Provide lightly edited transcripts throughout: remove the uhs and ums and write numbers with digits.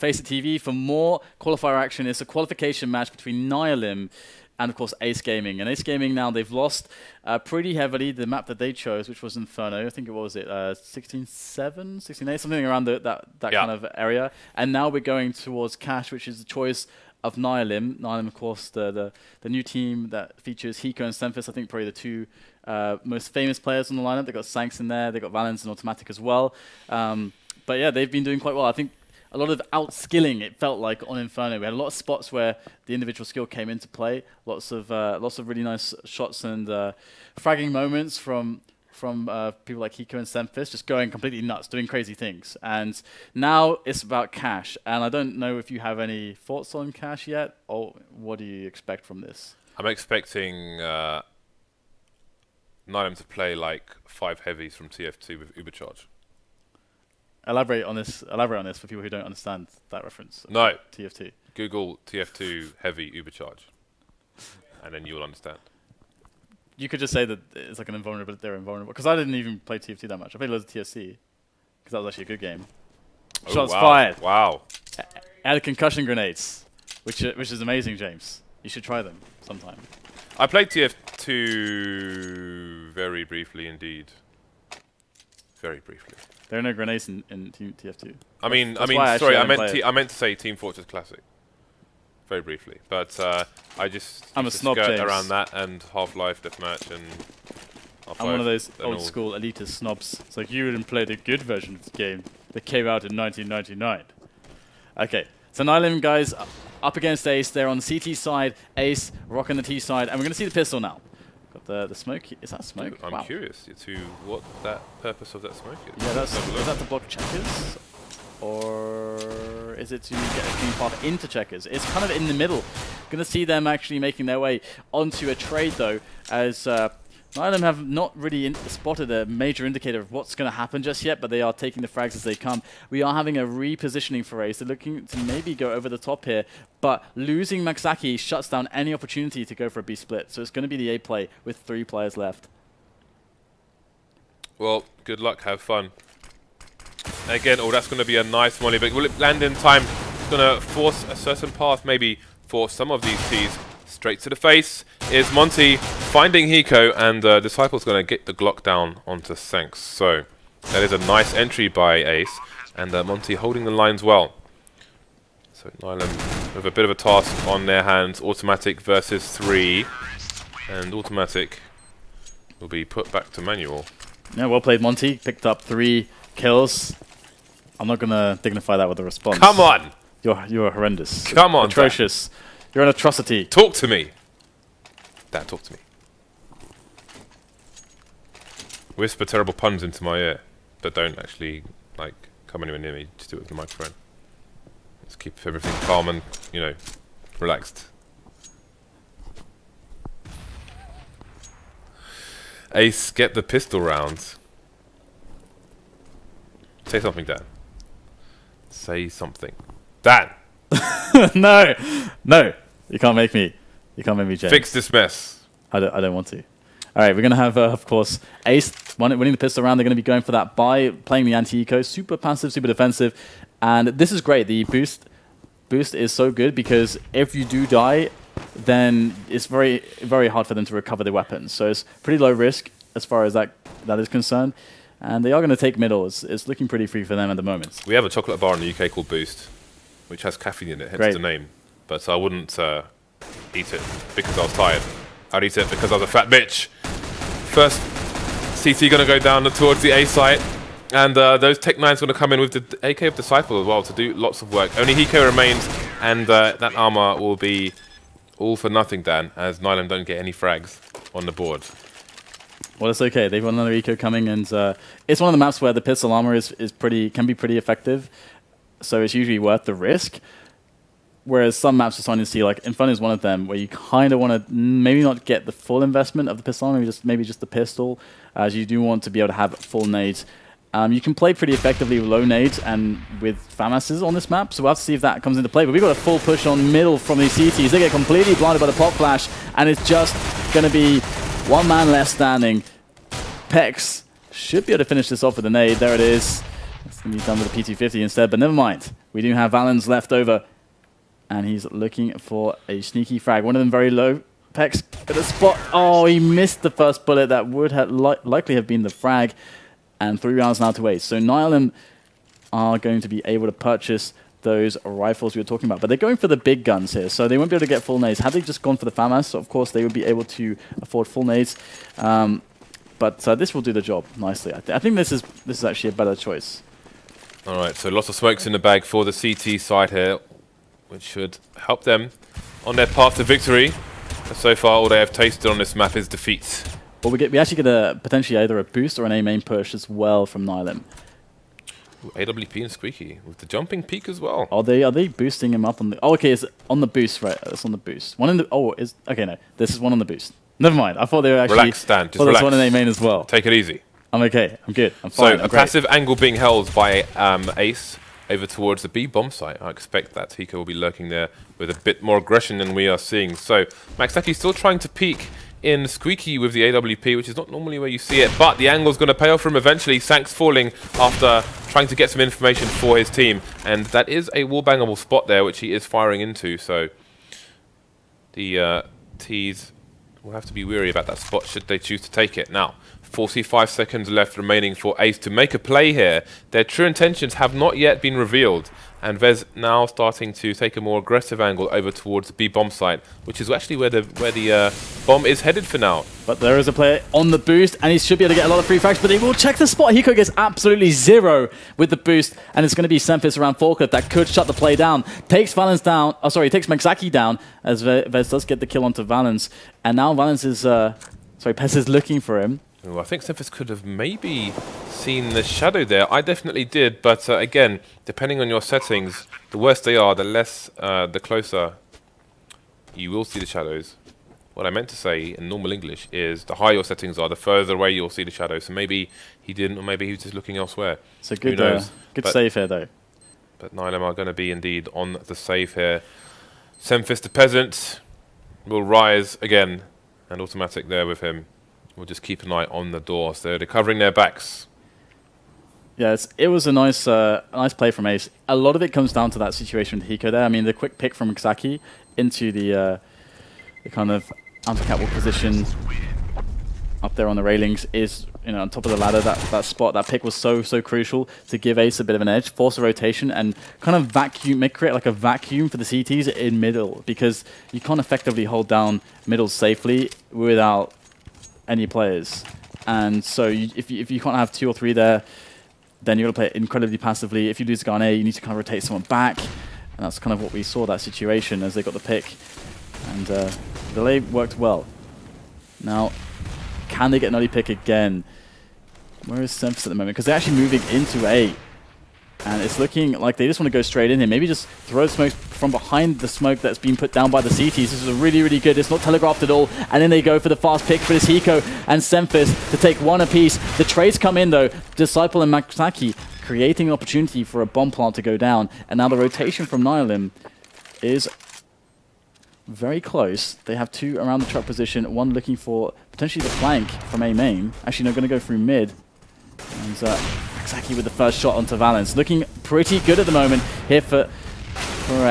FACEIT TV for more qualifier action. It's a qualification match between Nihilum and, of course, Ace Gaming. And Ace Gaming now, they've lost pretty heavily the map that they chose, which was Inferno. I think it was 16-7, 16-8, something around that kind of area. And now we're going towards Cash, which is the choice of Nihilum. Nihilum, of course, the new team that features Hiko and SEMPHIS. I think probably the two most famous players on the lineup. They've got sancz in there. They've got valens and autimatic as well. But yeah, they've been doing quite well. I think a lot of outskilling, it felt like, on Inferno. We had a lot of spots where the individual skill came into play. Lots of really nice shots and fragging moments from people like Hiko and SEMPHIS, just going completely nuts, doing crazy things. And now it's about Cash. And I don't know if you have any thoughts on Cash yet, or what do you expect from this? I'm expecting Nihilum to play like 5 heavies from TF2 with Ubercharge. Elaborate on this for people who don't understand that reference. No. TF2. Google TF2 heavy Ubercharge, and then you'll understand. You could just say that it's like an invulnerability. They're invulnerable. Because I didn't even play TF2 that much. I played loads of TFC because that was actually a good game. Oh, Shots wow. fired. Wow. Added concussion grenades, which is amazing, James. You should try them sometime. I played TF2 very briefly indeed. Very briefly. There are no grenades in TF2. I mean, sorry, I meant to say Team Fortress Classic. Very briefly, but I'm a snob, James. Around that and Half-Life Deathmatch and I'm one of those old school elitist snobs. It's like you didn't play the good version of the game that came out in 1999. Okay, so Nihilum guys up against Ace. They're on the CT side. Ace rocking the T side, and we're going to see the pistol now. Got the smoke. Is that smoke? I'm curious to what that purpose of that smoke is. Yeah, is that to block checkers? Or is it to get a clean path into checkers? It's kind of in the middle. Going to see them actually making their way onto a trade, though, as Nihilum have not really spotted a major indicator of what's going to happen just yet, but they are taking the frags as they come. We are having a repositioning for Ace. They're looking to maybe go over the top here, but losing Maxaki shuts down any opportunity to go for a B split. So it's going to be the A play with 3 players left. Well, good luck. Have fun. Again, that's going to be a nice molly, but will it land in time? It's going to force a certain path, maybe for some of these T's. Straight to the face is montE finding Hiko, and decipLe's going to get the Glock down onto sancz. So that is a nice entry by Ace, and montE holding the lines well. So Nihilum with a bit of a task on their hands. Autimatic versus 3, and autimatic will be put back to manual. Yeah, well played, montE. Picked up 3 kills. I'm not going to dignify that with a response. Come on! You're horrendous. Come on, atrocious. Dad. You're an atrocity. Talk to me. Dad, talk to me. Whisper terrible puns into my ear, but don't actually, like, come anywhere near me. Just do it with the microphone. Let's keep everything calm and, you know, relaxed. Ace, get the pistol rounds. Say something, Dan. Say something. Dan! No, you can't make me. You can't make me, James. Fix this mess. I don't want to. All right, we're gonna have, of course, Ace winning the pistol round. They're gonna be going for that buy, playing the anti-eco, super passive, super defensive, and this is great. The boost is so good because if you do die, then it's very, very hard for them to recover the weapons. So it's pretty low risk as far as that is concerned, and they are gonna take middle. It's looking pretty free for them at the moment. We have a chocolate bar in the UK called Boost, which has caffeine in it, hence the name. But I wouldn't eat it because I was tired. I'd eat it because I was a fat bitch. First, CT going to go down towards the A site. And those Tech 9's going to come in with the AK of decipLe as well to do lots of work. Only Hiko remains, and that armor will be all for nothing, Dan, as Nihilum don't get any frags on the board. Well, it's okay. They've got another eco coming, and it's one of the maps where the pistol armor can be pretty effective. So it's usually worth the risk. Whereas some maps are starting to see, like Inferno is one of them, where you kind of want to maybe not get the full investment of the pistol, maybe just the pistol, as you do want to be able to have full nades. You can play pretty effectively with low nades and with FAMASs on this map, so we'll have to see if that comes into play. But we've got a full push on middle from these CTs. They get completely blinded by the pop flash, and it's just going to be 1 man left standing. PEX should be able to finish this off with a nade. There it is. It's going to be done with a P250 instead, but never mind. We do have valens left over, and he's looking for a sneaky frag. One of them very low. PEX at a spot. Oh, he missed the first bullet. That would have likely have been the frag. And 3 rounds now to waste. So Nihilum are going to be able to purchase those rifles we were talking about. But they're going for the big guns here, so they won't be able to get full nades. Had they just gone for the FAMAS, of course, they would be able to afford full nades. But this will do the job nicely. I think this is actually a better choice. All right, so lots of smokes in the bag for the CT side here, which should help them on their path to victory. And so far, all they have tasted on this map is defeat. Well, we actually get potentially either a boost or an A main push as well from Nihilum. Ooh, AWP and Squeaky with the jumping peak as well. Are they boosting him up on the? Oh, okay, it's on the boost, right? It's on the boost. One in the. Oh, is okay. No, this is one on the boost. Never mind. I thought they were actually. Relax, Dan. Just relax. There's one in A main as well. Take it easy. I'm okay. I'm good. I'm fine. So a passive angle being held by Ace over towards the B bomb site. I expect that Hiko will be lurking there with a bit more aggression than we are seeing. So Maxaki still trying to peek in Squeaky with the AWP, which is not normally where you see it, but the angle's going to pay off for him eventually. sancz falling after trying to get some information for his team, and that is a wall-bangable spot there, which he is firing into, so the T's will have to be wary about that spot should they choose to take it. Now, 45 seconds left remaining for Ace to make a play here. Their true intentions have not yet been revealed, and Vez now starting to take a more aggressive angle over towards the B bomb site, which is actually where the bomb is headed for now. But there is a player on the boost, and he should be able to get a lot of free frags, but he will check the spot. Hiko gets absolutely 0 with the boost, and it's going to be SEMPHIS around Forklift that could shut the play down. Takes valens down, oh sorry, takes Maxaki down, as Vez does get the kill onto valens. And now valens is, PEX is looking for him. Ooh, I think SEMPHIS could have maybe seen the shadow there. I definitely did, but again, depending on your settings, the worse they are, the less, the closer you will see the shadows. What I meant to say in normal English is the higher your settings are, the further away you'll see the shadows. So maybe he didn't, or maybe he was just looking elsewhere. It's a good, good save here, though. But Nihilum are going to be indeed on the save here. SEMPHIS the Peasant will rise again, and autimatic there with him. We'll just keep an eye on the door. So they're covering their backs. Yeah, it was a nice play from Ace. A lot of it comes down to that situation with Hiko there. I mean, the quick pick from Maxaki into the kind of anti-catwalk position up there on the railings is, you know, on top of the ladder. That spot, that pick was so crucial to give Ace a bit of an edge, force a rotation, and kind of create like a vacuum for the CTs in middle, because you can't effectively hold down middle safely without any players. And so if you can't have 2 or 3 there, then you're going to play it incredibly passively. If you lose the guy on A, you need to kind of rotate someone back. And that's kind of what we saw, that situation, as they got the pick. And the delay worked well. Now, can they get an early pick again? Where is SEMPHIS at the moment? Because they're actually moving into A. And it's looking like they just want to go straight in here. Maybe just throw smoke from behind the smoke that's been put down by the CTs. This is a really good. It's not telegraphed at all. And then they go for the fast pick for this Hiko and SEMPHIS to take 1 apiece. The trades come in, though. decipLe and Maxaki creating an opportunity for a bomb plant to go down. And now the rotation from Nihilum is very close. They have 2 around the truck position. 1 looking for potentially the flank from A main. Actually, no, going to go through mid. And Maxaki with the first shot onto valens. Looking pretty good at the moment here for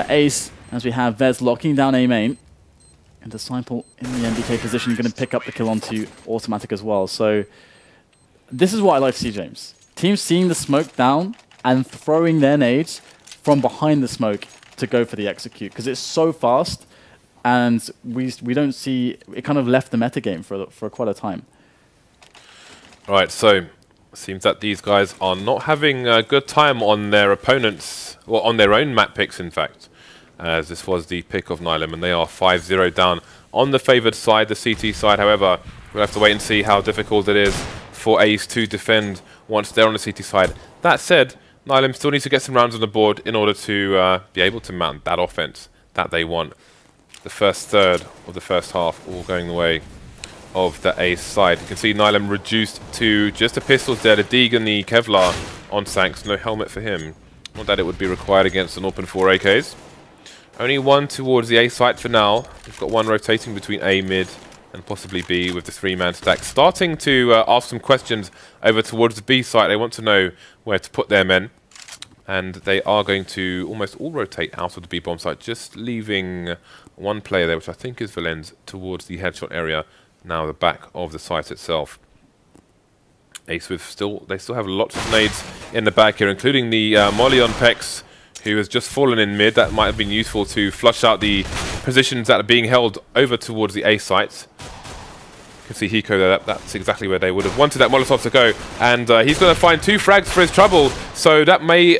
Ace, as we have Vez locking down A main. And decipLe in the MBK position, going to pick up the kill onto autimatic as well. So this is what I like to see, James. Teams seeing the smoke down and throwing their nades from behind the smoke to go for the execute, because it's so fast, and we don't see it. Kind of left the metagame for quite a time. All right, so seems that these guys are not having a good time on their opponents, or on their own map picks, in fact, as this was the pick of Nihilum, and they are 5-0 down on the favoured side, the CT side. However, we'll have to wait and see how difficult it is for Ace to defend once they're on the CT side. That said, Nihilum still needs to get some rounds on the board in order to be able to mount that offense that they want. The first third of the first half all going the way of the Ace side. You can see Nihilum reduced to just the pistols there, the Deeg and the Kevlar on sancz. No helmet for him. Not that it would be required against an open 4 AKs. Only 1 towards the A site for now. We've got 1 rotating between A, mid, and possibly B with the 3-man stack. Starting to ask some questions over towards the B site. They want to know where to put their men. And they are going to almost all rotate out of the B bomb site, just leaving one player there, which I think is Valens, towards the headshot area, now the back of the site itself. Ace with they still have lots of nades in the back here, including the molly on PEX, who has just fallen in mid. That might have been useful to flush out the positions that are being held over towards the A sites. You can see Hiko there, that's exactly where they would have wanted that Molotov to go. And he's going to find 2 frags for his trouble, so that may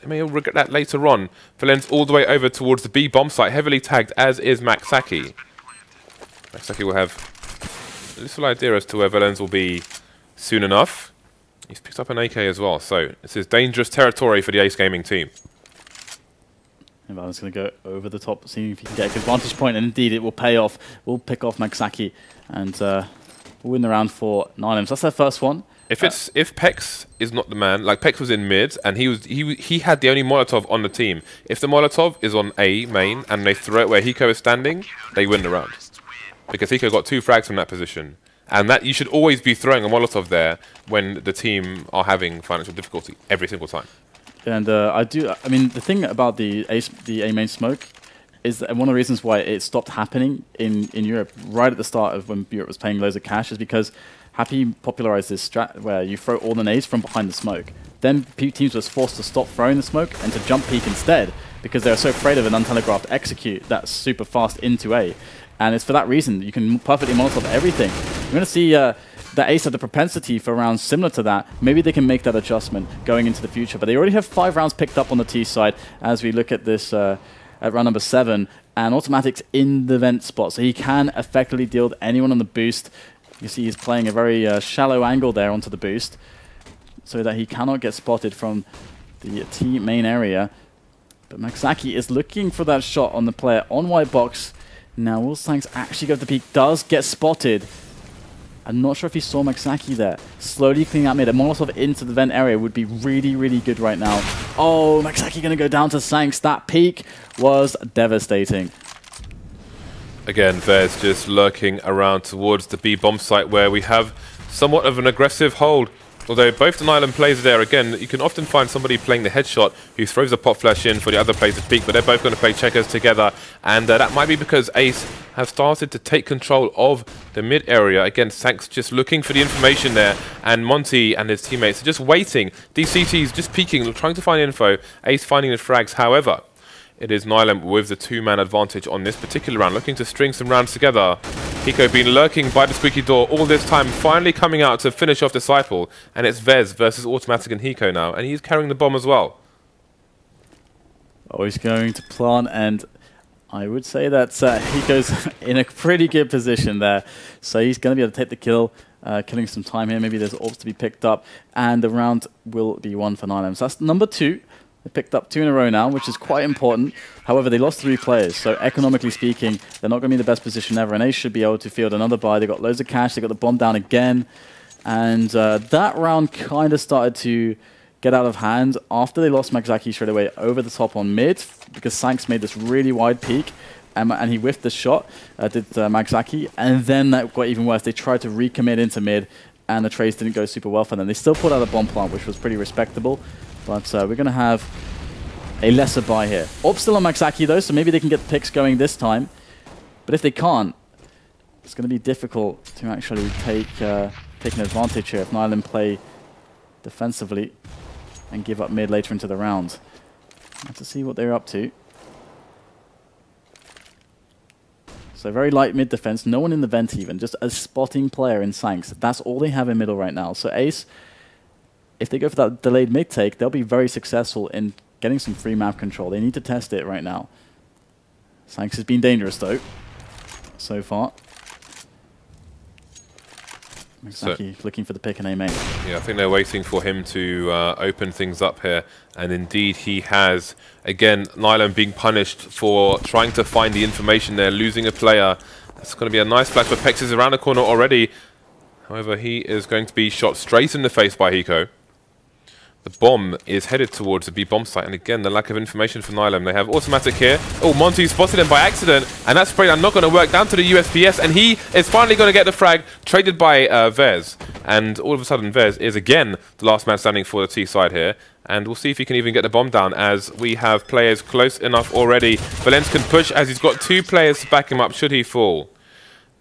regret that later on. Valens all the way over towards the B bomb site, heavily tagged, as is Maxaki. Maxaki will have a little idea as to where Valens will be soon enough. He's picked up an AK as well, so this is dangerous territory for the Ace Gaming team. And Valens going to go over the top, seeing if he can get a good vantage point, and indeed it will pay off. We'll pick off Maxaki and we'll win the round for Nihilum. So that's their first one. If PEX is not the man, like PEX was in mid and he had the only Molotov on the team. If the Molotov is on A main and they throw it where Hiko is standing, they win the round. Because Hiko got 2 frags from that position. And that you should always be throwing a Molotov there when the team are having financial difficulty every single time. And I mean, the thing about the A main smoke is that one of the reasons why it stopped happening in Europe right at the start of when Europe was paying loads of cash is because Happy popularized this strat where you throw all the nades from behind the smoke. Then teams were forced to stop throwing the smoke and to jump peek instead because they were so afraid of an untelegraphed execute that's super fast into A. And it's for that reason you can perfectly Molotov everything. You're going to see that Ace have the propensity for rounds similar to that. Maybe they can make that adjustment going into the future. But they already have 5 rounds picked up on the T side as we look at this at round number 7. And autimatic's in the vent spot, so he can effectively deal with anyone on the boost. You see he's playing a very shallow angle there onto the boost so that he cannot get spotted from the T main area. But Maxaki is looking for that shot on the player on white box. Now will sancz actually go to the peak? Does get spotted. I'm not sure if he saw Maxaki there. Slowly cleaning out mid. A Molotov into the vent area would be really, really good right now. Oh, Maxaki going to go down to sancz. That peak was devastating. Again, Vez just lurking around towards the B bomb site where we have somewhat of an aggressive hold. Although both the Nihilum players there, again, you can often find somebody playing the headshot who throws a pop flash in for the other players to peek, but they're both going to play checkers together. And that might be because Ace have started to take control of the mid area. Again, sancz just looking for the information there, and montE and his teammates are just waiting. DCT's just peeking, trying to find info. Ace finding the frags. However, it is Nihilum with the 2-man advantage on this particular round, looking to string some rounds together. Hiko been lurking by the squeaky door all this time, finally coming out to finish off decipLe, and it's Vez versus autimatic and Hiko now, and he's carrying the bomb as well. Oh, he's going to plant, and I would say that Hiko's in a pretty good position there. So he's going to be able to take the kill, killing some time here. Maybe there's orbs to be picked up, and the round will be won for Nihilum. So that's number 2. They picked up 2 in a row now, which is quite important. However, they lost 3 players, so economically speaking, they're not going to be in the best position ever, and Ace should be able to field another buy. They got loads of cash, they got the bomb down again, and that round kind of started to get out of hand after they lost Maxaki straight away over the top on mid, because sancz made this really wide peak, and he whiffed the shot, did Maxaki, and then that got even worse. They tried to recommit into mid, and the trades didn't go super well for them. They still put out a bomb plant, which was pretty respectable. But we're going to have a lesser buy here. Orb still on Maxaki though, so maybe they can get the picks going this time. But if they can't, it's going to be difficult to actually take an advantage here if Nihilum play defensively and give up mid later into the round. Let's see what they're up to. So very light mid defense, no one in the vent even, just a spotting player in sancz. That's all they have in middle right now. So Ace, if they go for that delayed mid take, they'll be very successful in getting some free map control. They need to test it right now. sancz has been dangerous though, so far. Maxaki looking for the pick and A main. Yeah, I think they're waiting for him to open things up here, and indeed he has. Again, Nihilum being punished for trying to find the information there, losing a player. That's going to be a nice flash, but PEX is around the corner already. However, he is going to be shot straight in the face by Hiko. The bomb is headed towards the B bomb site, and again, the lack of information for Nihilum. They have autimatic here. Oh, montE spotted him by accident, and that spray down not going to work. Down to the USPS, and he is finally going to get the frag, traded by Vez. And all of a sudden, Vez is again the last man standing for the T side here. And we'll see if he can even get the bomb down, as we have players close enough already. Valens can push, as he's got 2 players to back him up should he fall.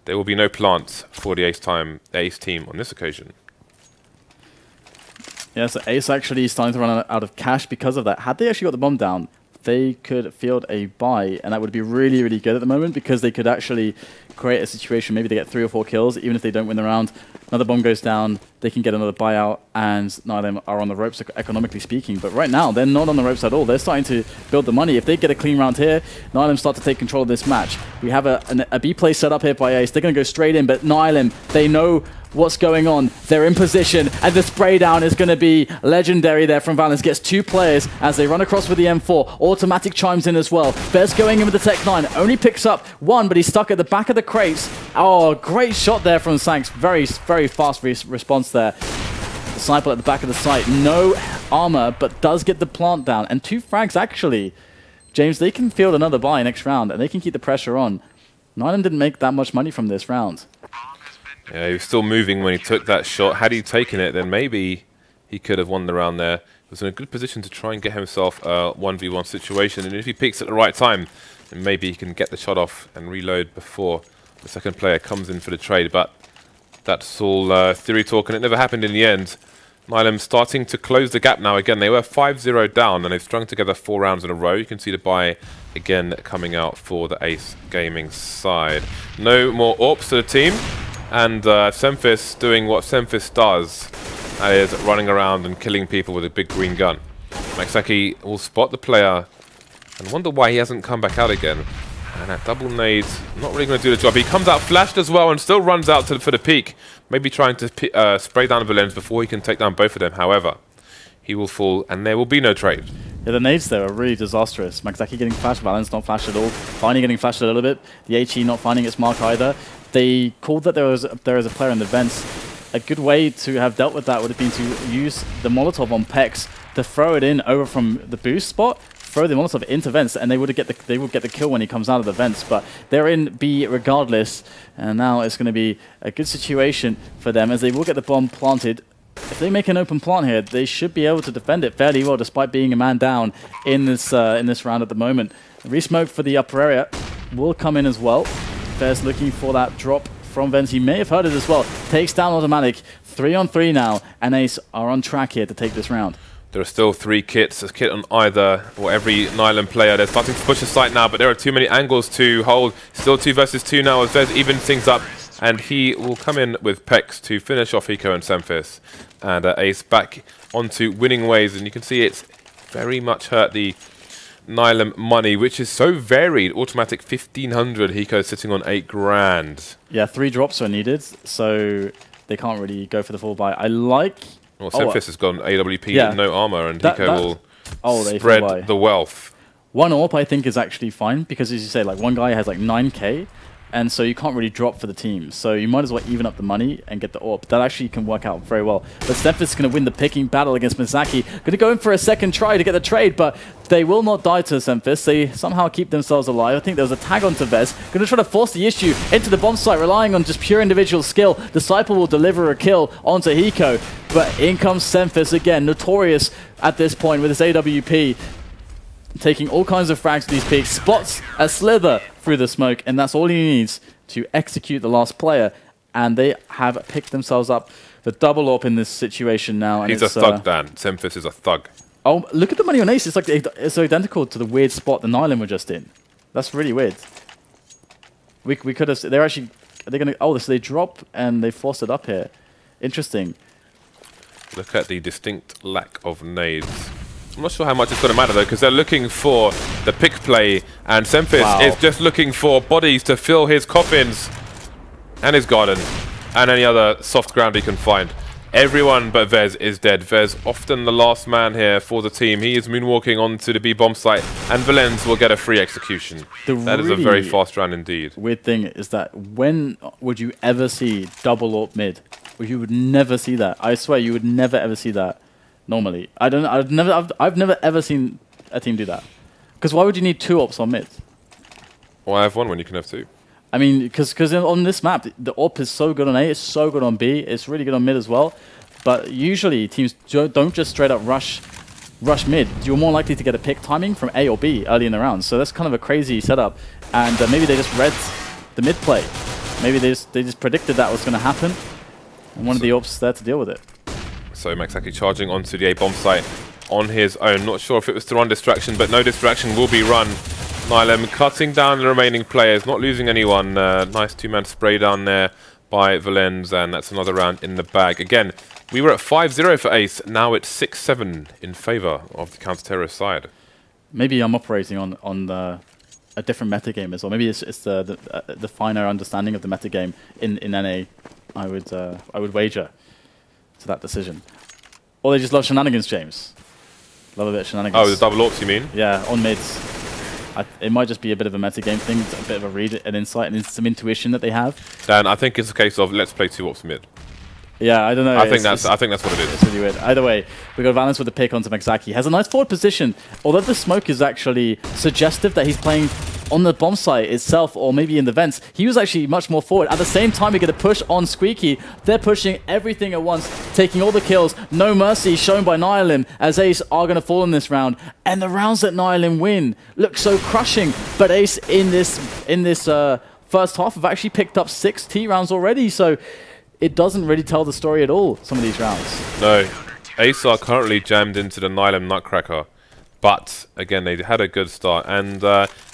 There will be no plant for the ace team on this occasion. Yeah, so Ace actually starting to run out of cash because of that. Had they actually got the bomb down, they could field a buy, and that would be really, really good at the moment, because they could actually create a situation. Maybe they get 3 or 4 kills, even if they don't win the round. Another bomb goes down, they can get another buyout, and none of them are on the ropes, economically speaking. But right now, they're not on the ropes at all. They're starting to build the money. If they get a clean round here, Nihilum start to take control of this match. We have a B play set up here by Ace. They're going to go straight in, but Nihilum, they know what's going on. They're in position, and the spray down is going to be legendary there from Valens. Gets 2 players as they run across with the M4. Autimatic chimes in as well. Bez going in with the Tech 9. Only picks up 1, but he's stuck at the back of the crates. Oh, great shot there from sancz. Very, very fast response there. decipLe at the back of the site. No armor, but does get the plant down. And 2 frags, actually. James, they can field another buy next round, and they can keep the pressure on. Nihilum didn't make that much money from this round. Yeah, he was still moving when he took that shot. Had he taken it, then maybe he could have won the round there. He was in a good position to try and get himself a 1v1 situation. And if he peaks at the right time, then maybe he can get the shot off and reload before the second player comes in for the trade. But that's all theory talk, and it never happened in the end. Nihilum starting to close the gap now. Again, they were 5-0 down, and they've strung together 4 rounds in a row. You can see the buy again coming out for the Ace Gaming side. No more AWPs to the team. And SEMPHIS doing what SEMPHIS does, that is running around and killing people with a big green gun. Maxaki will spot the player and wonder why he hasn't come back out again. And that double nade, not really going to do the job. He comes out flashed as well and still runs out for the peak. Maybe trying to spray down valens before he can take down both of them. However, he will fall and there will be no trade. Yeah, the nades there are really disastrous. Maxaki getting flashed, valens not flashed at all. Finally getting flashed a little bit. The HE not finding its mark either. They called that there was a player in the vents. A good way to have dealt with that would have been to use the Molotov on PEX to throw it in over from the boost spot, throw the Molotov into vents, and they would get the kill when he comes out of the vents. But they're in B regardless, and now it's going to be a good situation for them as they will get the bomb planted. If they make an open plant here, they should be able to defend it fairly well, despite being a man down in this round at the moment. Resmoke for the upper area will come in as well. Vez looking for that drop from Vens. He may have heard it as well. Takes down autimatic. 3-on-3 now, and Ace are on track here to take this round. There are still 3 kits. A kit on either or every Nihilum player. They're starting to push the site now, but there are too many angles to hold. Still 2 versus 2 now as Vez evens things up, and he will come in with PEX to finish off Hiko and SEMPHIS. And Ace back onto winning ways, and you can see it's very much hurt the Nihilum money, which is so varied. Autimatic 1500, Hiko sitting on 8 grand. Yeah, 3 drops are needed, so they can't really go for the full buy. I like... Well, SEMPHIS has gone AWP, no armor, and Hiko will spread the wealth. 1 AWP, I think, is actually fine, because as you say, like, one guy has like 9k, and so you can't really drop for the team. So you might as well even up the money and get the AWP. That actually can work out very well. But SEMPHIS is going to win the picking battle against Maxaki. Going to go in for a second try to get the trade, but they will not die to SEMPHIS. They somehow keep themselves alive. I think there was a tag onto Vez. Going to try to force the issue into the bomb site, relying on just pure individual skill. decipLe will deliver a kill onto Hiko, but in comes SEMPHIS again, notorious at this point with his AWP. Taking all kinds of frags to these peaks, spots a slither through the smoke, and that's all he needs to execute the last player. And they have picked themselves up the double AWP in this situation now. And he's a thug, Dan. SEMPHIS is a thug. Oh, look at the money on Ace. It's like it's identical to the weird spot the Nihilum were just in. That's really weird. We could have. They're actually. Are they gonna? Oh, so they drop and they force it up here. Interesting. Look at the distinct lack of nades. I'm not sure how much it's going to matter, though, because they're looking for the pick play, and SEMPHIS is just looking for bodies to fill his coffins and his garden and any other soft ground he can find. Everyone but Vez is dead. Vez, often the last man here for the team. He is moonwalking onto the B-bomb site, and Valens will get a free execution. That is a very fast round indeed. Weird thing is that when would you ever see double AWP mid? You would never see that. I swear you would never ever see that. normally. I've never ever seen a team do that. Because why would you need 2 ops on mid? Why have 1 when you can have 2? I mean, because on this map, the op is so good on A, it's so good on B, it's really good on mid as well. But usually teams don't just straight up rush mid. You're more likely to get a pick timing from A or B early in the round. So that's kind of a crazy setup. And maybe they just read the mid play. Maybe they just predicted that was going to happen. And one of the ops there to deal with it. So Maxaki charging onto the A bomb site on his own. Not sure if it was to run distraction, but no distraction will be run. Nihilum cutting down the remaining players, not losing anyone. Nice 2-man spray down there by Valens, and that's another round in the bag. Again, we were at 5-0 for Ace, now it's 6-7 in favour of the counter-terrorist side. Maybe I'm operating on a different metagame as well. Maybe it's the finer understanding of the metagame in NA. I would wager to that decision. Or they just love shenanigans, James. Love a bit of shenanigans. Oh, the double ops, you mean? Yeah, on mids. It might just be a bit of a metagame thing, a bit of a read, an insight, and some intuition that they have. Dan, I think it's a case of let's play 2 ops mid. Yeah, I don't know. I think that's what it is. It's really weird. Either way, we got Valens with the pick onto Maxaki. Has a nice forward position, although the smoke is actually suggestive that he's playing on the bomb site itself, or maybe in the vents. He was actually much more forward. At the same time, we get a push on Squeaky. They're pushing everything at once, taking all the kills. No mercy shown by Nihilum, as Ace are going to fall in this round. And the rounds that Nihilum win look so crushing. But Ace in this first half have actually picked up 6 T rounds already. So it doesn't really tell the story at all, some of these rounds. No. Ace are currently jammed into the Nihilum Nutcracker. But again, they had a good start, and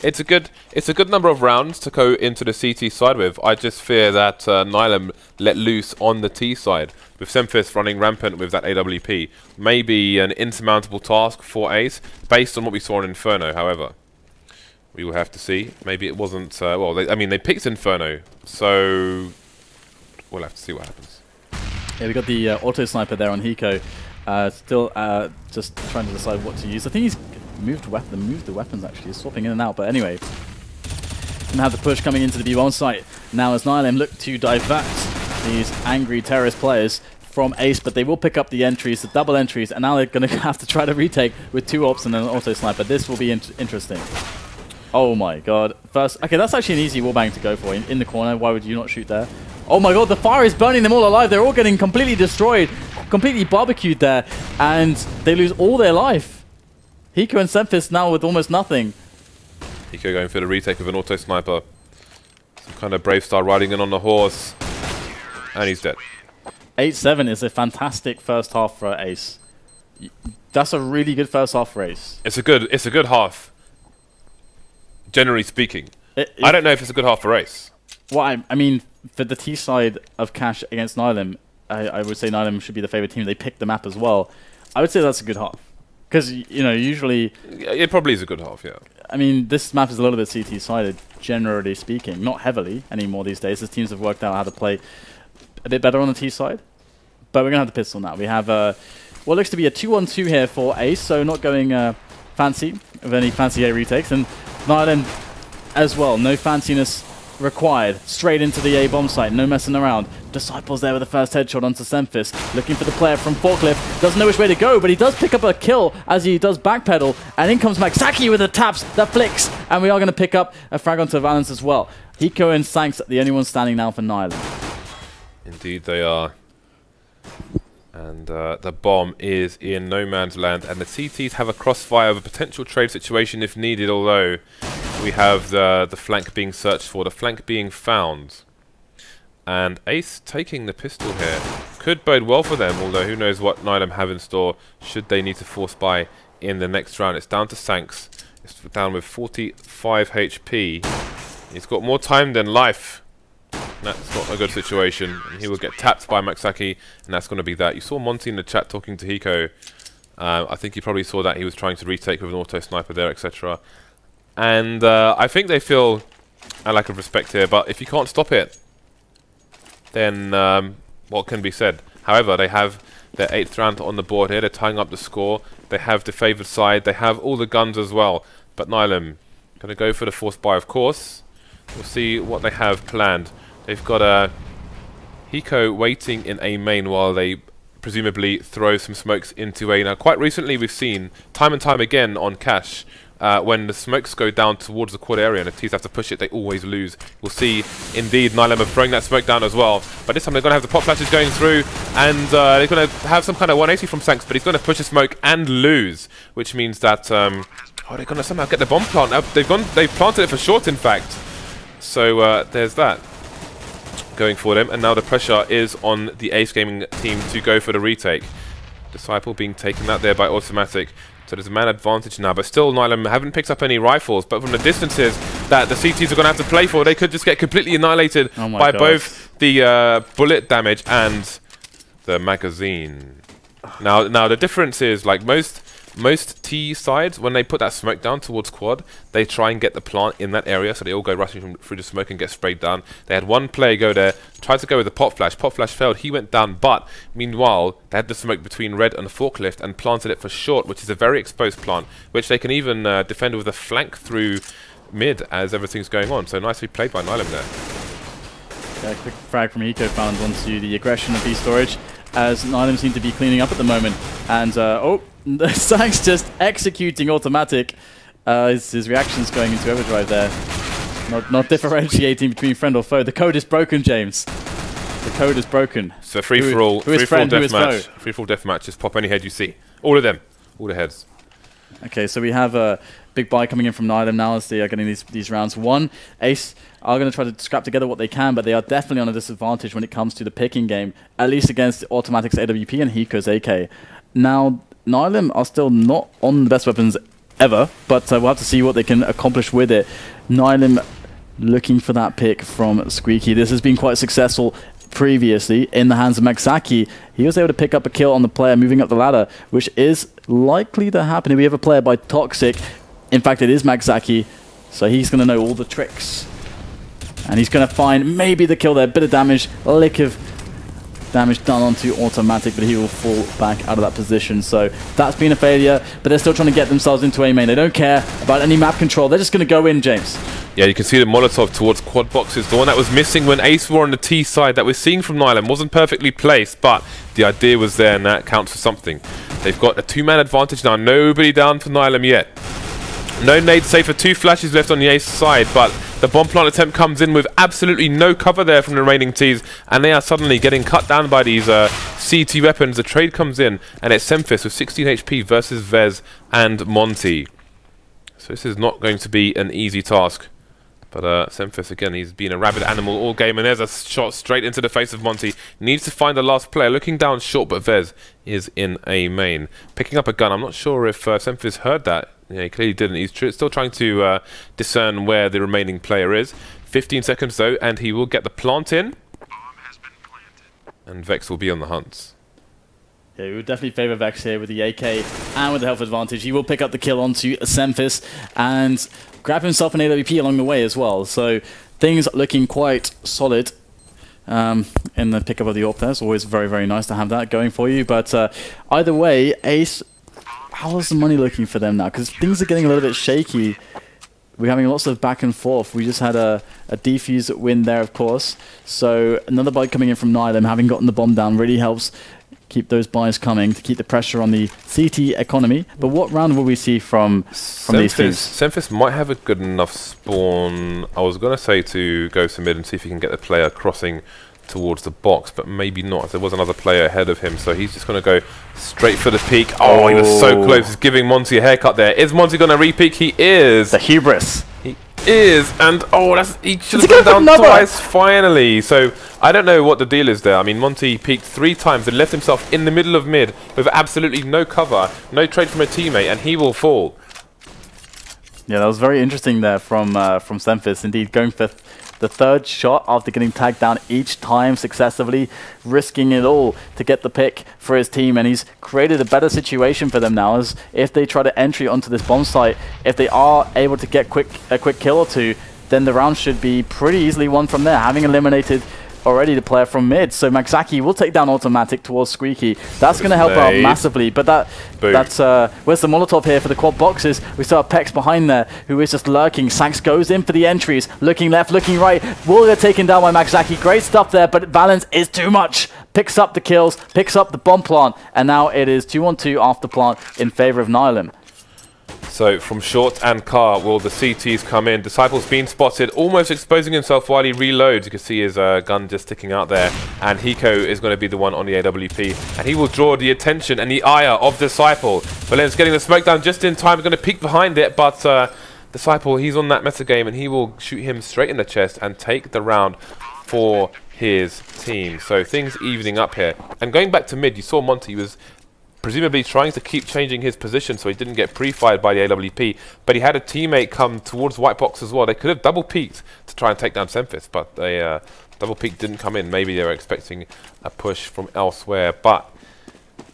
it's a good number of rounds to go into the CT side with. I just fear that Nihilum let loose on the T side with SEMPHIS running rampant with that AWP. Maybe an insurmountable task for Ace, based on what we saw in Inferno. However, we will have to see. Maybe it wasn't. Well, they picked Inferno, so we'll have to see what happens. Yeah, we got the auto sniper there on Hiko. Still just trying to decide what to use. I think he's moved the weapons actually. He's swapping in and out. But anyway, gonna have the push coming into the B1 site now as Nihilum look to divert these angry terrorist players from Ace, but they will pick up the entries, the double entries, and now they're gonna have to try to retake with 2 ops and an auto sniper. This will be interesting. Oh my god! First, okay, that's actually an easy wallbang to go for in the corner. Why would you not shoot there? Oh my god, the fire is burning them all alive. They're all getting completely destroyed, completely barbecued there, and they lose all their life. Hiko and SEMPHIS now with almost nothing. Hiko going for the retake of an auto sniper. Some kind of brave star riding in on the horse, and he's dead. 8-7 is a fantastic first half for Ace. That's a really good first half for Ace. It's a good half. Generally speaking, I don't know if it's a good half for Ace. Well, I mean, for the T side of Cash against Nihilum, I would say Nihilum should be the favorite team. They picked the map as well. I would say that's a good half. Because, you know, usually... It probably is a good half, yeah. I mean, this map is a little bit CT-sided, generally speaking. Not heavily anymore these days, as teams have worked out how to play a bit better on the T side. But we're going to have the pistol now. We have what looks to be a 2-on-2 here for Ace, so not going fancy with any fancy A retakes. And Nihilum as well, no fanciness required. Straight into the A bomb site, no messing around. decipLe's there with the first headshot onto SEMPHIS, looking for the player from Forklift. Doesn't know which way to go, but he does pick up a kill as he does backpedal. And in comes Maxaki with the taps that flicks, and we are going to pick up a frag onto Valens as well. Hiko and sancz, the only ones standing now for Nihilum. Indeed they are. And the bomb is in no man's land, and the CTs have a crossfire of a potential trade situation if needed, although we have the flank being searched for, the flank being found. And Ace taking the pistol here could bode well for them, although who knows what Nihilum have in store should they need to force buy in the next round. It's down to sancz. It's down with 45 HP. He's got more time than life. That's not a good situation, and he will get tapped by Maxaki, and that's going to be that. You saw montE in the chat talking to Hiko. I think you probably saw that he was trying to retake with an auto sniper there, etc. And I think they feel a lack of respect here, but if you can't stop it, then what can be said? However, they have their 8th round on the board here. They're tying up the score. They have the favoured side. They have all the guns as well. But Nihilum going to go for the forced buy, of course. We'll see what they have planned. They've got a Hiko waiting in A main while they presumably throw some smokes into A. Now, quite recently we've seen time and time again on Cash, when the smokes go down towards the quad area and the teams have to push it, they always lose. We'll see, indeed, Nihilum are throwing that smoke down as well. But this time they're going to have the pop flashes going through, and they're going to have some kind of 180 from sancz, but he's going to push a smoke and lose, which means that oh, they're going to somehow get the bomb plant. They've planted it for short, in fact. So there's that going for them, and now the pressure is on the Ace Gaming team to go for the retake. decipLe being taken out there by autimatic. So there's a man advantage now, but still Nihilum haven't picked up any rifles. But from the distances that the CTs are going to have to play for, they could just get completely annihilated by both the bullet damage and the magazine. Now the difference is, like most T sides, when they put that smoke down towards quad, they try and get the plant in that area, so they all go rushing through the smoke and get sprayed down. They had one player go there, tried to go with the pop flash failed, he went down, but meanwhile they had the smoke between red and the forklift and planted it for short, which is a very exposed plant, which they can even defend with a flank through mid as everything's going on. So nicely played by Nihilum there. Yeah, quick frag from Hiko found onto the aggression of B storage, as Nihilum seem to be cleaning up at the moment, and oh, sancz just executing autimatic. His reaction's going into overdrive there. Not differentiating between friend or foe. The code is broken, James. The code is broken. So free-for-all deathmatch. Just pop any head you see. All of them. All the heads. Okay, so we have a big buy coming in from Nihilum now as they are getting these rounds. One, Ace are going to try to scrap together what they can, but they are definitely on a disadvantage when it comes to the picking game, at least against autimatic's AWP and Hiko's AK. Now, Nihilum are still not on the best weapons ever, but we'll have to see what they can accomplish with it. Nihilum looking for that pick from Squeaky. This has been quite successful previously in the hands of Maxaki. He was able to pick up a kill on the player moving up the ladder, which is likely to happen if we have a player by Toxic. In fact, it is Maxaki, so he's going to know all the tricks. And he's going to find maybe the kill there. Bit of damage, a lick of damage done onto autimatic, but he will fall back out of that position. So that's been a failure, but they're still trying to get themselves into A main. They don't care about any map control. They're just going to go in, James. Yeah, you can see the Molotov towards quad boxes. The one that was missing when Ace were on the T side that we're seeing from Nihilum wasn't perfectly placed, but the idea was there, and that counts for something. They've got a two-man advantage now. Nobody down for Nihilum yet. No nades save for 2 flashes left on the Ace side, but the bomb plant attempt comes in with absolutely no cover there from the remaining Ts, and they are suddenly getting cut down by these CT weapons. The trade comes in, and it's SEMPHIS with 16 HP versus Vez and montE. So this is not going to be an easy task. But SEMPHIS, again, he's been a rabid animal all game, and there's a shot straight into the face of montE. Needs to find the last player, looking down short, but Vez is in A main. Picking up a gun, I'm not sure if SEMPHIS heard that. Yeah, he clearly didn't. He's still trying to discern where the remaining player is. 15 seconds, though, and he will get the plant in. And Vex will be on the hunt. Yeah, we would definitely favour Vex here with the AK and with the health advantage. He will pick up the kill onto SEMPHIS and grab himself an AWP along the way as well. So things looking quite solid in the pickup of the AWP there. It's always very, very nice to have that going for you. But either way, Ace, how's the money looking for them now? Because things are getting a little bit shaky. We're having lots of back and forth. We just had a defuse win there, of course. So another buy coming in from Nihilum, having gotten the bomb down, really helps keep those buys coming to keep the pressure on the CT economy. But what round will we see from these teams? SEMPHIS might have a good enough spawn. I was going to say to go to mid and see if he can get the player crossing towards the box, but maybe not. There was another player ahead of him, so he's just going to go straight for the peak. Oh, he was so close. He's giving montE a haircut there. Is montE going to re-peak? He is. The hubris. He is, and oh, he should have gone down twice, finally. So I don't know what the deal is there. I mean, montE peaked 3 times and left himself in the middle of mid with absolutely no cover, no trade from a teammate, and he will fall. Yeah, that was very interesting there from SEMPHIS, indeed, going for the 3rd shot after getting tagged down each time successively, risking it all to get the pick for his team, and he's created a better situation for them now, as if they try to entry onto this bomb site, if they are able to get a quick kill or two, then the round should be pretty easily won from there, having eliminated already the player from mid. So Maxaki will take down autimatic towards Squeaky. That's going to help out massively. But that's where's the Molotov here for the quad boxes? We still have PEX behind there, who is just lurking. sancz goes in for the entries, looking left, looking right. Will get taken down by Maxaki. Great stuff there, but valens is too much. picks up the kills, picks up the bomb plant, and now it is 2-on-2 after plant in favor of Nihilum. So from short and car will the CTs come in. decipLe's been spotted, almost exposing himself while he reloads. You can see his gun just sticking out there. And Hiko is going to be the one on the AWP. And he will draw the attention and the ire of decipLe. Ballenger's getting the smoke down just in time. He's going to peek behind it, but decipLe, he's on that meta game, and he will shoot him straight in the chest and take the round for his team. So things evening up here. And going back to mid, you saw montE was presumably trying to keep changing his position so he didn't get pre-fired by the AWP, but he had a teammate come towards white box as well. They could have double peeked to try and take down SEMPHIS, but they double peek didn't come in. Maybe they were expecting a push from elsewhere, but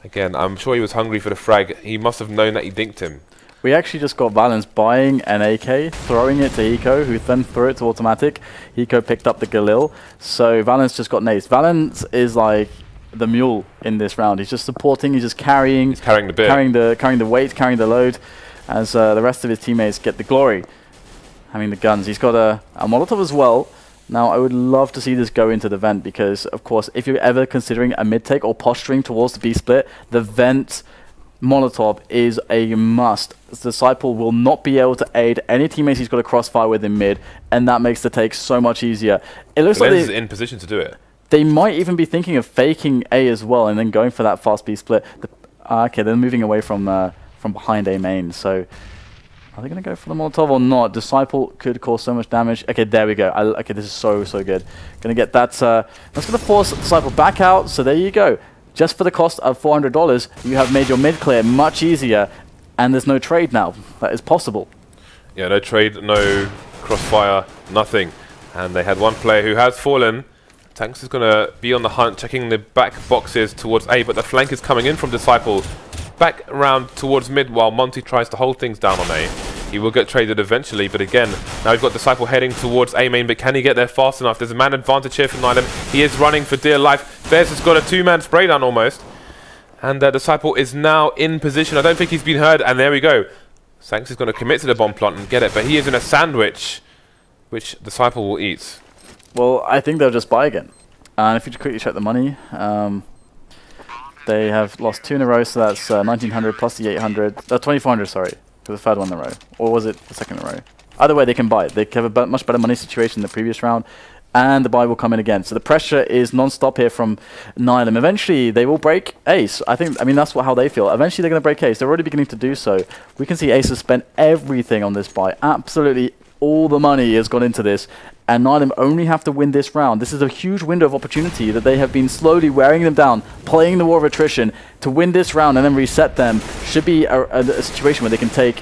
again, I'm sure he was hungry for the frag. He must have known that he dinked him. We actually just got Valens buying an AK, throwing it to Hiko, who then threw it to autimatic. Hiko picked up the Galil, so Valens just got naced. Valens is like the mule in this round. He's just supporting, he's just carrying. He's carrying the bit. Carrying the weight, carrying the load, as the rest of his teammates get the glory. Having the guns. He's got a Molotov as well. Now, I would love to see this go into the vent because, of course, if you're ever considering a mid-take or posturing towards the B-split, the vent Molotov is a must. decipLe will not be able to aid any teammates he's got a crossfire with in mid, and that makes the take so much easiher. It looks like he's in position to do it. They might even be thinking of faking A as well and then going for that fast B split. Okay, they're moving away from behind A main. So are they going to go for the Molotov or not? decipLe could cause so much damage. Okay, there we go. Okay, this is so good. Going to get that. That's going to force decipLe back out. So there you go. Just for the cost of $400, you have made your mid clear much easier, and there's no trade now. That is possible. Yeah, no trade, no crossfire, nothing. And they had one player who has fallen. sancz is going to be on the hunt, checking the back boxes towards A, but the flank is coming in from decipLe. Back around towards mid while montE tries to hold things down on A. He will get traded eventually, but again, now we've got decipLe heading towards A main, but can he get there fast enough? There's a man advantage here for Nihilum. He is running for dear life. Fez has got a two-man spray down almost. And decipLe is now in position. I don't think he's been heard, and there we go. sancz is going to commit to the bomb plant and get it, but he is in a sandwich, which decipLe will eat. Well, I think they'll just buy again. And if you just quickly check the money, they have lost 2 in a row, so that's 1,900 plus the 800. 2,400, sorry, for the third one in a row. Or was it the second in a row? Either way, they can buy it. They have a much better money situation than the previous round, and the buy will come in again. So the pressure is non-stop here from Nihilum. Eventually, they will break Ace. I mean, that's how they feel. Eventually, they're going to break Ace. They're already beginning to do so. We can see Ace has spent everything on this buy. Absolutely all the money has gone into this, and Nihilum only have to win this round. This is a huge window of opportunity that they have been slowly wearing them down, playing the war of attrition to win this round and then reset them. Should be a situation where they can take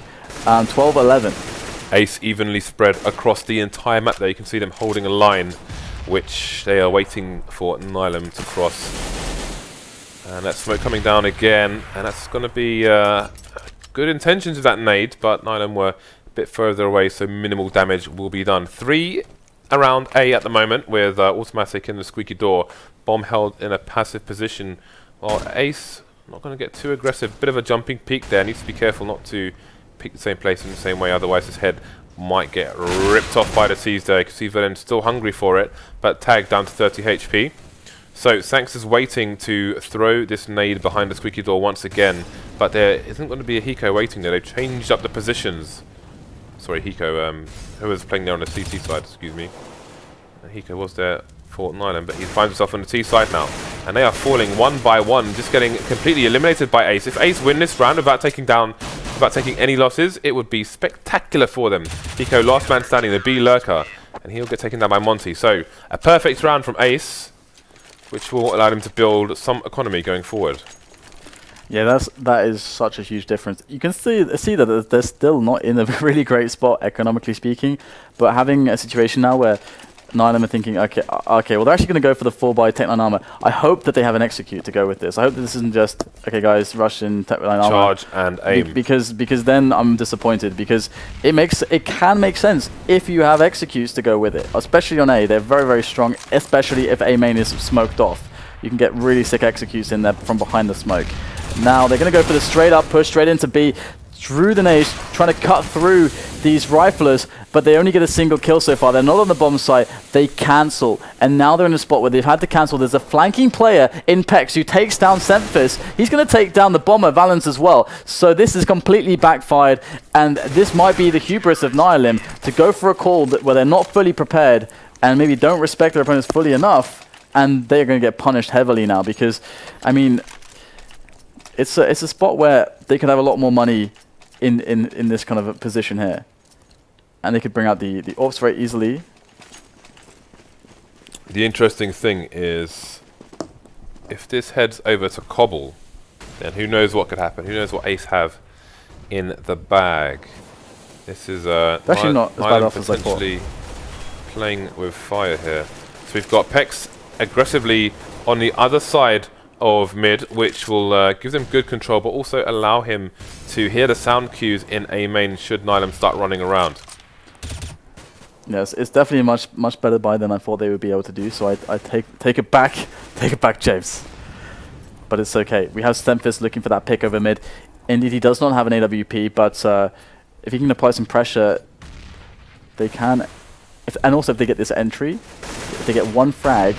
12-11. Ace evenly spread across the entire map there. You can see them holding a line, which they are waiting for Nihilum to cross. And that smoke coming down again, and that's going to be good intentions with that nade, but Nihilum were bit further away, so minimal damage will be done. 3 around A at the moment with autimatic in the squeaky door. Bomb held in a passive position while Ace not going to get too aggressive. Bit of a jumping peak there. Needs to be careful not to peek the same place in the same way, otherwise his head might get ripped off by the T's there. You can see Velen's still hungry for it, but tagged down to 30 HP. So sancz is waiting to throw this nade behind the squeaky door once again, but there isn't going to be a Hiko waiting there. They've changed up the positions. Sorry, Hiko, who was playing there on the CT side, excuse me. Hiko was there for Nihilum, but he finds himself on the T side now. And they are falling one by one, just getting completely eliminated by Ace. If Ace win this round without taking any losses, it would be spectacular for them. Hiko, last man standing, the B lurker, and he'll get taken down by montE. So, a perfect round from Ace, which will allow him to build some economy going forward. Yeah, that is such a huge difference. You can see that they're still not in a really great spot economically speaking, but having a situation now where Nihilum are thinking, okay, well they're actually going to go for the 4x Tech 9 armor. I hope that they have an execute to go with this. I hope that this isn't just, okay guys, rush in Tech 9 armor. Charge and aim. Because then I'm disappointed, because it can make sense if you have executes to go with it, especially on A. They're very, very strong, especially if A main is smoked off. You can get really sick executes in there from behind the smoke. Now they're going to go for the straight up push, straight into B, through the nade, trying to cut through these riflers, but they only get a single kill so far. They're not on the bomb site. They cancel, and now they're in a spot where they've had to cancel. There's a flanking player in PEX who takes down SEMPHIS. He's going to take down the bomber valens as well. So this is completely backfired, and this might be the hubris of Nihilum to go for a call where they're not fully prepared and maybe don't respect their opponents fully enough, and they're going to get punished heavily now because, I mean, it's a spot where they could have a lot more money in this kind of a position here. And they could bring out the AWPs very easily. The interesting thing is, if this heads over to Cobble, then who knows what could happen? Who knows what Ace have in the bag? This is actually not as bad off as I thought. Playing with fire here. So we've got PEX aggressively on the other side of mid, which will give them good control, but also allow him to hear the sound cues in A main should Nihilum start running around. Yes, it's definitely a much better buy than I thought they would be able to do. So I take it back, James. But it's okay. We have SEMPHIS looking for that pick over mid. Indeed, he does not have an AWP, but if he can apply some pressure, they can. And also, if they get this entry, if they get one frag,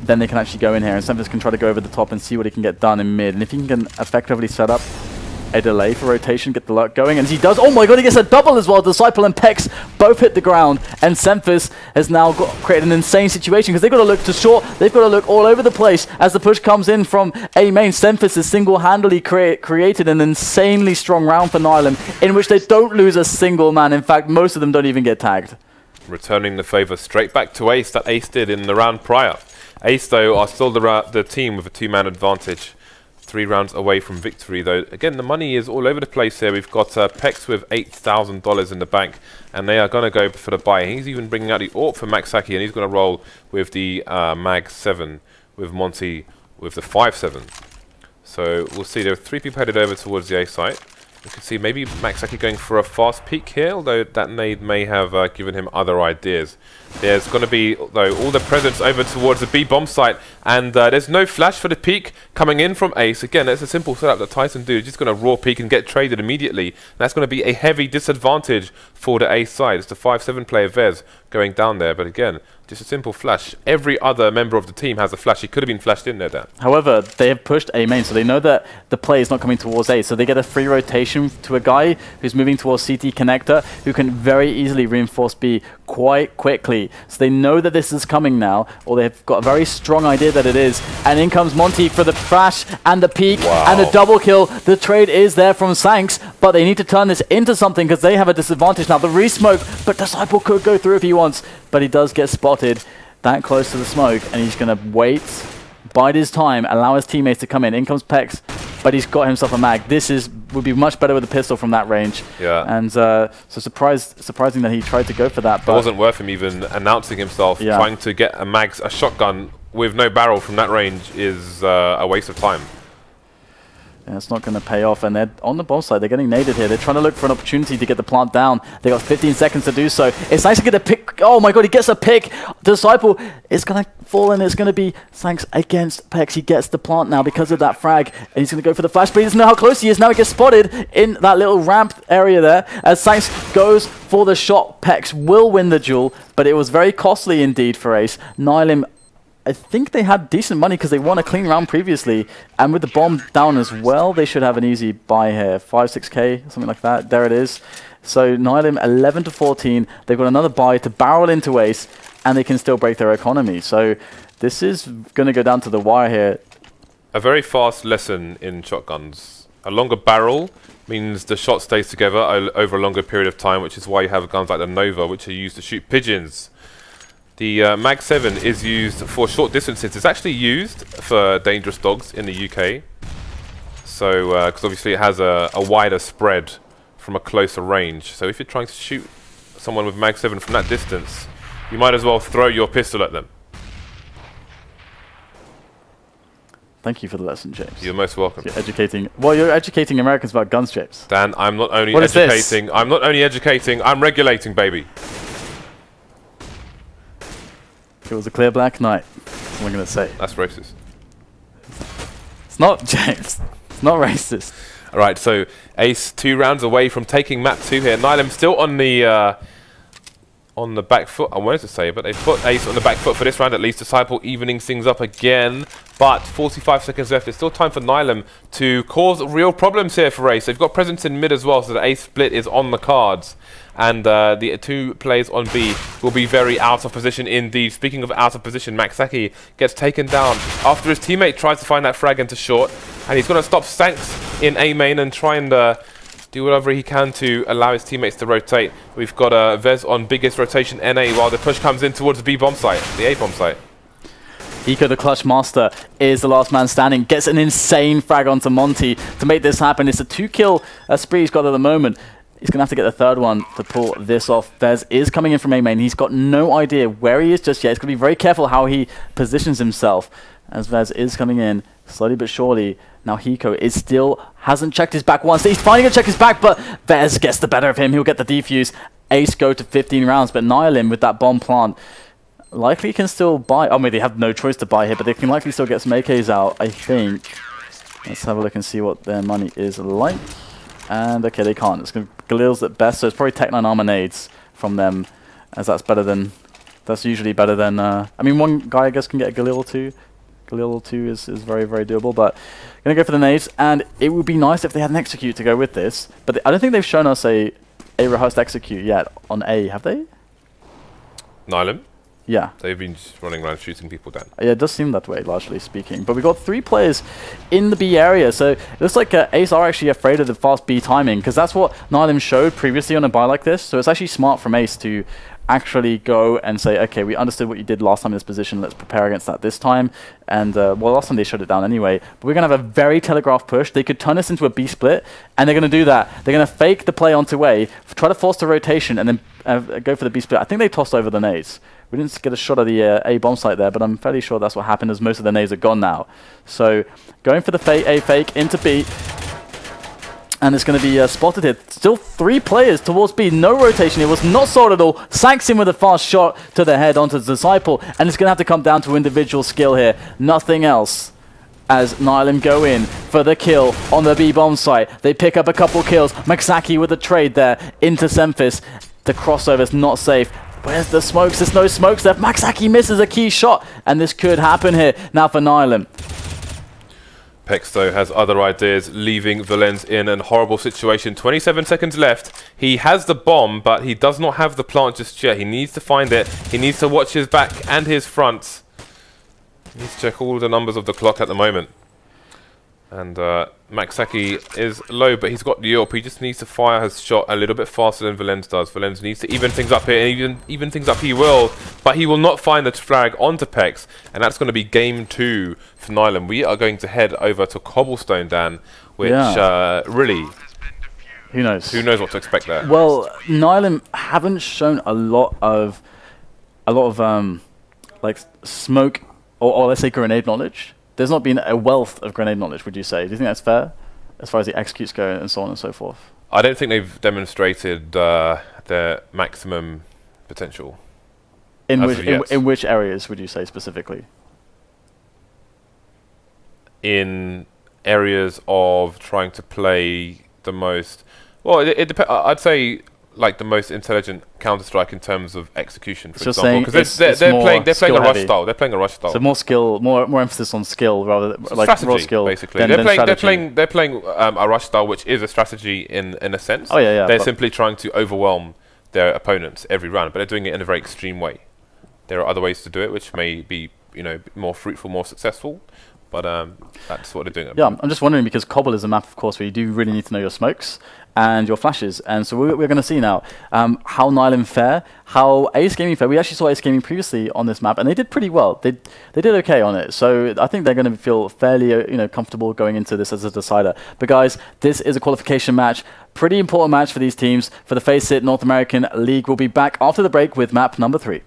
then they can actually go in here, and SEMPHIS can try to go over the top and see what he can get done in mid. And if he can effectively set up a delay for rotation, get the luck going, and he does. Oh my god, he gets a double as well. decipLe and PEX both hit the ground, and SEMPHIS has now created an insane situation because they've got to look to short, they've got to look all over the place as the push comes in from A main. SEMPHIS has single-handedly created an insanely strong round for Nihilum in which they don't lose a single man. In fact, most of them don't even get tagged. Returning the favour straight back to Ace that Ace did in the round prior. Ace, though, are still the team with a 2-man advantage. 3 rounds away from victory, though. Again, the money is all over the place here. We've got PEX with $8,000 in the bank, and they are going to go for the buy. He's even bringing out the AWP for Maxaki, and he's going to roll with the Mag 7, with montE with the 5.7. So we'll see. There are 3 people headed over towards the A site. You can see maybe Maxaki going for a fast peek here, although that nade may have given him other ideas. There's going to be, though, all the presence over towards the B bomb site, and there's no flash for the peek coming in from Ace. Again, it's a simple setup that Tyson do. Just going to raw peek and get traded immediately. That's going to be a heavy disadvantage for the Ace side. It's the 5.7 player Vez going down there, but again, just a simple flash. Every other member of the team has a flash. He could have been flashed in there, Dan. However, they have pushed A main, so they know that the play is not coming towards A, so they get a free rotation to a guy who's moving towards CT connector, who can very easily reinforce B quite quickly. So they know that this is coming now, or they've got a very strong idea that it is. And in comes montE for the flash and the peek and the double kill. The trade is there from sancz, but they need to turn this into something because they have a disadvantage now. The re-smoke, but decipLe could go through if he wants, but he does get spotted that close to the smoke, and he's going to wait, bide his time, allow his teammates to come in. In comes PEX, but he's got himself a mag. This would be much better with a pistol from that range. Yeah. And so surprising that he tried to go for that. But it wasn't worth him even announcing himself. Trying to get a shotgun with no barrel from that range is a waste of time. Yeah, it's not going to pay off, and they're on the bomb side. They're getting naded here. They're trying to look for an opportunity to get the plant down. They got 15 seconds to do so. It's nice to get a pick. Oh my god, he gets a pick. decipLe is going to fall, and it's going to be sancz against PEX. He gets the plant now because of that frag, and he's going to go for the flash, but he doesn't know how close he is. Now he gets spotted in that little ramp area there. As sancz goes for the shot, PEX will win the duel, but it was very costly indeed for Ace. Nihilum, I think they had decent money because they won a clean round previously, and with the bomb down as well, they should have an easy buy here. 5-6k, something like that. There it is. So Nihilum 11 to 14. They've got another buy to barrel into Ace, and they can still break their economy. So this is going to go down to the wire here. A very fast lesson in shotguns. A longer barrel means the shot stays together over a longer period of time, which is why you have guns like the Nova, which are used to shoot pigeons. The Mag 7 is used for short distances. It's actually used for dangerous dogs in the UK. So, because obviously it has a wider spread from a closer range. So if you're trying to shoot someone with Mag 7 from that distance, you might as well throw your pistol at them. Thank you for the lesson, James. You're most welcome. You're educating. Well, you're educating Americans about guns, James. Dan, I'm not only educating. I'm not only educating. I'm regulating, baby. It was a clear black night. That's what I'm going to say. That's racist. It's not, James. It's not racist. Alright, so Ace 2 rounds away from taking map 2 here. Nihilum still on the back foot, I wanted to say, but they put Ace on the back foot for this round at least. decipLe evening things up again, but 45 seconds left. There's still time for Nihilum to cause real problems here for Ace. They've got presence in mid as well, so the Ace split is on the cards. And the 2 players on B will be very out of position indeed. Speaking of out of position, Maxaki gets taken down after his teammate tries to find that frag into short. And he's going to stop sancz in A main and try and do whatever he can to allow his teammates to rotate. We've got Vez on biggest rotation NA while the push comes in towards the B bomb site, the A bomb site. Hiko, the clutch master, is the last man standing. Gets an insane frag onto montE to make this happen. It's a 2-kill spree he's got at the moment. He's going to have to get the 3rd one to pull this off. Vez is coming in from A main. He's got no idea where he is just yet. He's going to be very careful how he positions himself as Vez is coming in slowly but surely. Now Hiko is still hasn't checked his back once. He's finally going to check his back, but Vez gets the better of him. He'll get the defuse. Ace go to 15 rounds, but Nihilum with that bomb plant likely can still buy. I mean, they have no choice to buy here, but they can likely still get some AKs out, I think. Let's have a look and see what their money is like. And okay, they can't. It's going to be Galil's at best, so it's probably Tech 9 armor nades from them, as that's better than. That's usually better than. I mean, one guy I guess can get a Galil 2. Galil 2 is very, very doable, but going to go for the nades, and it would be nice if they had an execute to go with this, but I don't think they've shown us a rehearsed execute yet on A, have they? Nihilum? Yeah. They've been just running around shooting people down. Yeah, it does seem that way, largely speaking. But we've got 3 players in the B area, so it looks like Ace are actually afraid of the fast B timing, because that's what Nihilum showed previously on a buy like this, so it's actually smart from Ace to actually go and say, okay, we understood what you did last time in this position, let's prepare against that this time. And, well, last time they shut it down anyway. But we're going to have a very telegraphed push. They could turn this into a B split, and they're going to do that. They're going to fake the play onto A, try to force the rotation, and then go for the B split. I think they tossed over the nades. We didn't get a shot of the A bomb site there, but I'm fairly sure that's what happened, as most of the nades are gone now. So, going for the A fake into B. And it's going to be spotted here. Still 3 players towards B. No rotation. It was not sold at all. sancz in with a fast shot to the head onto decipLe. And it's going to have to come down to individual skill here. Nothing else. As Nihilum go in for the kill on the B bomb site. They pick up a couple kills. Maxaki with a trade there into SEMPHIS. The crossover is not safe. Where's the smokes? There's no smokes left. Maxaki misses a key shot. And this could happen here now for Nihilum. PEX though has other ideas, leaving valens in a horrible situation. 27 seconds left. He has the bomb, but he does not have the plant just yet. He needs to find it. He needs to watch his back and his front. He needs to check all the numbers of the clock at the moment. And Maxaki is low, but he's got the AWP. He just needs to fire his shot a little bit faster than valens does. valens needs to even things up here, and even things up he will, but he will not find the flag onto PEX, and that's going to be game 2 for Nihilum. We are going to head over to Cobblestone, Dan, which really... Who knows? Who knows what to expect there? Well, Nihilum haven't shown a lot of like smoke or let's say grenade knowledge. There's not been a wealth of grenade knowledge, would you say? Do you think that's fair, as far as the executes go and so on and so forth? I don't think they've demonstrated their maximum potential. In which areas would you say specifically? In areas of trying to play the most... Well, it depends. I'd say like the most intelligent Counter-Strike in terms of execution, for example, because they're playing a rush style. They're playing a rush style. So more skill, more emphasis on skill rather than like strategy, raw skill. Basically, they're playing a rush style, which is a strategy in a sense. Oh yeah, yeah. They're simply trying to overwhelm their opponents every round, but they're doing it in a very extreme way. There are other ways to do it, which may be more fruitful, more successful. But that's what they're doing. Yeah, I'm just wondering, because Cobble is a map, of course, where you do really need to know your smokes and your flashes. And so we're going to see now how Nihilum fare, how Ace Gaming fare. We actually saw Ace Gaming previously on this map, and they did pretty well. They did okay on it. So I think they're going to feel fairly comfortable going into this as a decider. But guys, this is a qualification match. Pretty important match for these teams. For the FACEIT North American League, we'll be back after the break with map number 3.